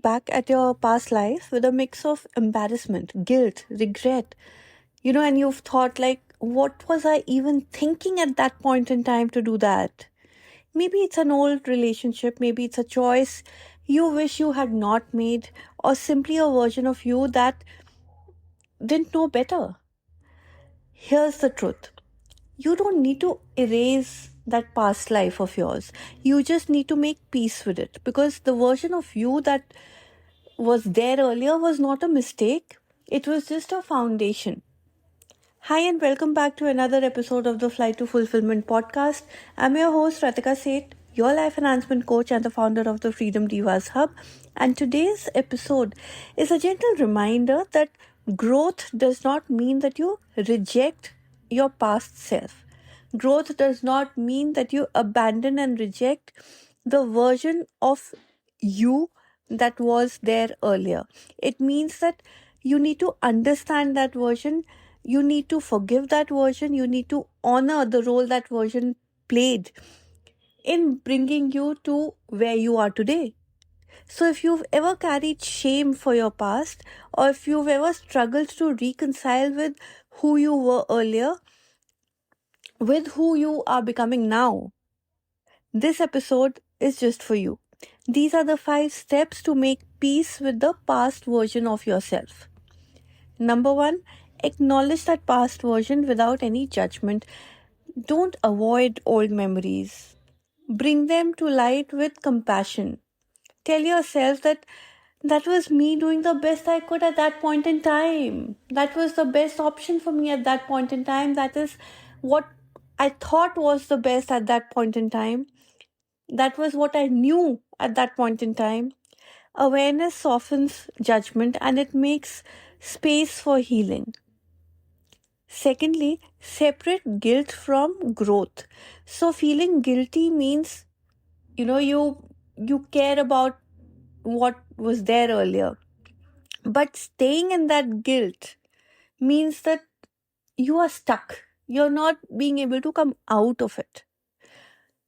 look back at your past life with a mix of embarrassment, guilt, regret, and you've thought, like, what was I even thinking at that point in time to do that? Maybe it's an old relationship, maybe it's a choice you wish you had not made, or simply a version of you that didn't know better. Here's the truth: you don't need to erase that past life of yours. You just need to make peace with it, because the version of you that was there earlier was not a mistake, it was just a foundation. Hi, and welcome back to another episode of the Flight to Fulfillment podcast. I'm your host, Ratika Seth, your life enhancement coach and the founder of the Freedom Divas Hub. And today's episode is a gentle reminder that growth does not mean that you reject your past self. Growth does not mean that you abandon and reject the version of you that was there earlier. It means that you need to understand that version, you need to forgive that version, you need to honor the role that version played in bringing you to where you are today. So, if you've ever carried shame for your past, or if you've ever struggled to reconcile with who you were earlier, with who you are becoming now, this episode is just for you. These are the 5 steps to make peace with the past version of yourself. Number 1, acknowledge that past version without any judgment. Don't avoid old memories. Bring them to light with compassion. Tell yourself that that was me doing the best I could at that point in time. That was the best option for me at that point in time. That is what I thought was the best at that point in time. That was what I knew at that point in time. Awareness softens judgment and it makes space for healing. Secondly, separate guilt from growth. So feeling guilty means, you care about what was there earlier. But staying in that guilt means that you are stuck. You're not being able to come out of it.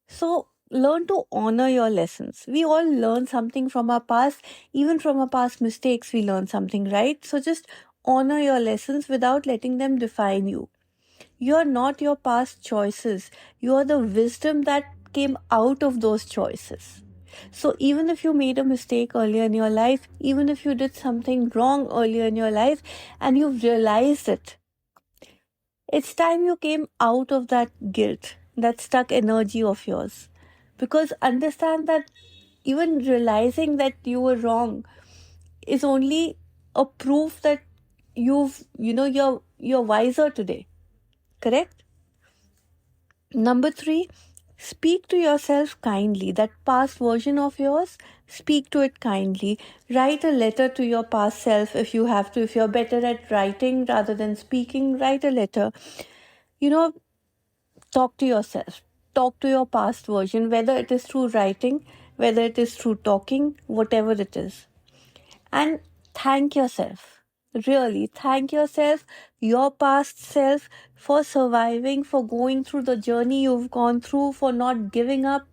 So learn to honor your lessons. We all learn something from our past, even from our past mistakes, we learn something, right? So just honor your lessons without letting them define you. You're not your past choices, you are the wisdom that came out of those choices. So even if you made a mistake earlier in your life, even if you did something wrong earlier in your life and you've realized it, it's time you came out of that guilt, that stuck energy of yours. Because understand that even realizing that you were wrong is only a proof that you're wiser today. Correct? Number 3, speak to yourself kindly. That past version of yours, speak to it kindly. Write a letter to your past self if you have to. If you're better at writing rather than speaking, write a letter. Talk to yourself. Talk to your past version, whether it is through writing, whether it is through talking, whatever it is. And thank yourself. Really, thank yourself, your past self, for surviving, for going through the journey you've gone through, for not giving up,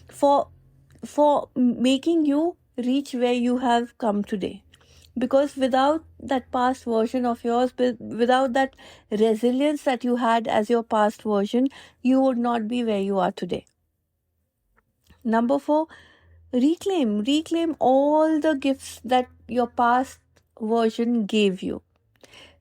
for making you reach where you have come today. Because without that past version of yours, without that resilience that you had as your past version, you would not be where you are today. Number 4, reclaim all the gifts that your past version gave you.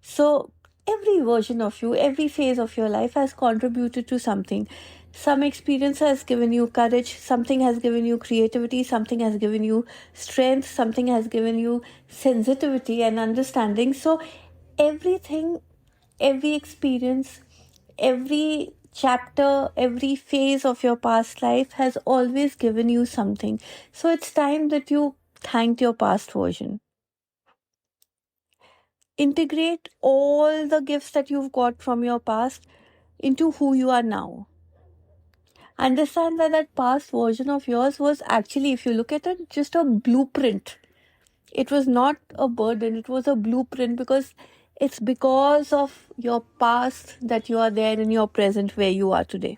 So every version of you, every phase of your life has contributed to something. Some experience has given you courage, something has given you creativity, something has given you strength, something has given you sensitivity and understanding. So everything, every experience, every chapter, every phase of your past life has always given you something. So it's time that you thanked your past version. Integrate all the gifts that you've got from your past into who you are now. Understand that that past version of yours was actually, if you look at it, just a blueprint. It was not a burden, it was a blueprint, because it's because of your past that you are there in your present where you are today.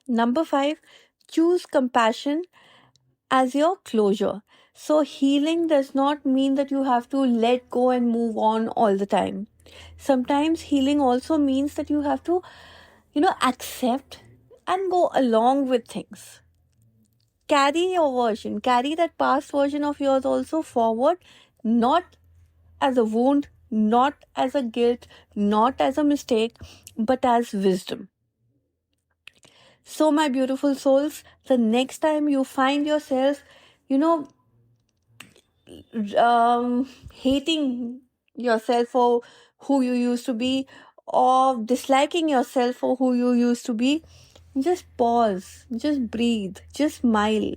Number 5, choose compassion as your closure. So healing does not mean that you have to let go and move on all the time. Sometimes healing also means that you have to, accept and go along with things. Carry your version, carry that past version of yours also forward, not as a wound, not as a guilt, not as a mistake, but as wisdom. So, my beautiful souls, the next time you find yourself, you know, hating yourself for who you used to be, or disliking yourself for who you used to be, just pause, just breathe, just smile.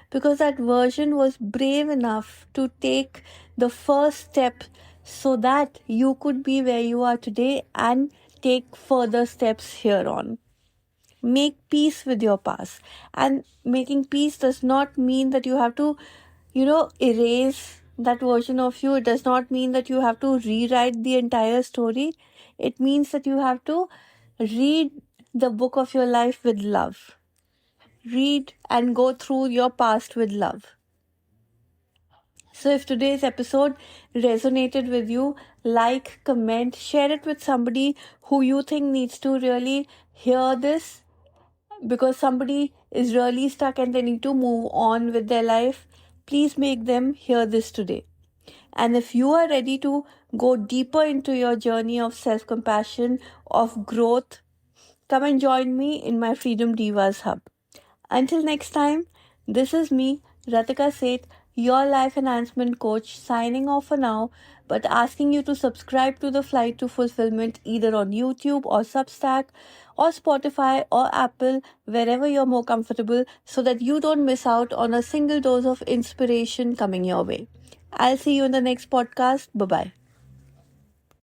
Because that version was brave enough to take the first step so that you could be where you are today and take further steps here on. Make peace with your past. And making peace does not mean that you have to, erase that version of you. It does not mean that you have to rewrite the entire story. It means that you have to read the book of your life with love. Read and go through your past with love. So, if today's episode resonated with you, like, comment, share it with somebody who you think needs to really hear this, because somebody is really stuck and they need to move on with their life. Please make them hear this today. And if you are ready to go deeper into your journey of self compassion, of growth, come and join me in my Freedom Divas Hub. Until next time, this is me, Ratika Seth, your Life Enhancement Coach, signing off for now, but asking you to subscribe to the Flight to Fulfillment either on YouTube or Substack or Spotify or Apple, wherever you're more comfortable, so that you don't miss out on a single dose of inspiration coming your way. I'll see you in the next podcast. Bye bye.